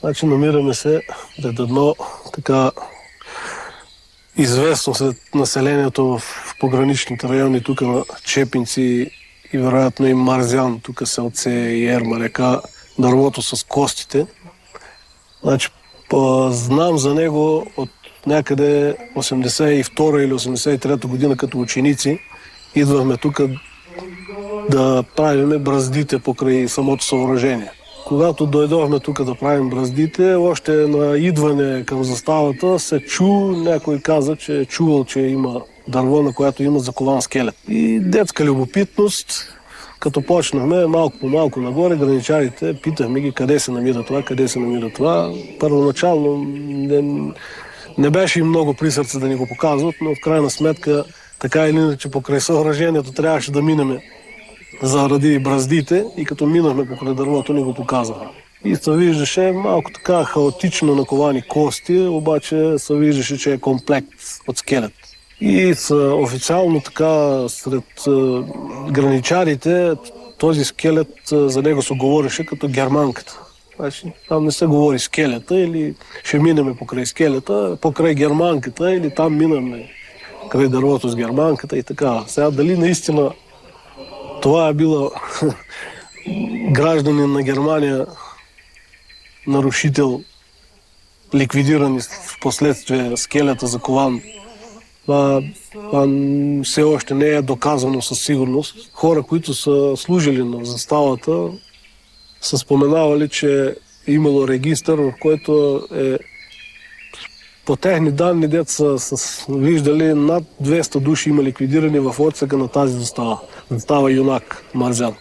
Значи намираме се пред едно така известно сред населението в пограничните райони, тук на Чепинци и вероятно и Марзян, тук селце и Ерма река, дървото с костите. Значи, знам за него от някъде 82 или 83 година като ученици. Идвахме тук да правиме браздите покрай самото съоръжение. Когато дойдохме тук да правим браздите, още на идване към заставата се някой каза, че е чувал, че има дърво, на което има закован скелет. И детска любопитност, като почнахме малко по малко нагоре, граничарите, питахме ги къде се намира това. Първоначално не беше и много при сърце да ни го показват, но в крайна сметка, така или иначе, покрай съоръжението трябваше да минеме заради браздите и като минахме покрай дървото ни го показаха. И се виждаше малко така хаотично наковани кости, обаче се виждаше, че е комплект от скелет. И официално така сред граничарите този скелет, за него се говореше като германката. Значи, там не се говори скелета или ще минеме покрай скелета, покрай германката или там минаме край дървото с германката и така. Сега дали наистина това е било гражданин на Германия, нарушител, ликвидиран в последствие скелета закован, това все още не е доказано със сигурност. Хора, които са служили на заставата, са споменавали, че е имало регистър, в който по техни данни деца са виждали над 200 души има ликвидирани в отсека на тази застава. Застава Юнак, Марзян.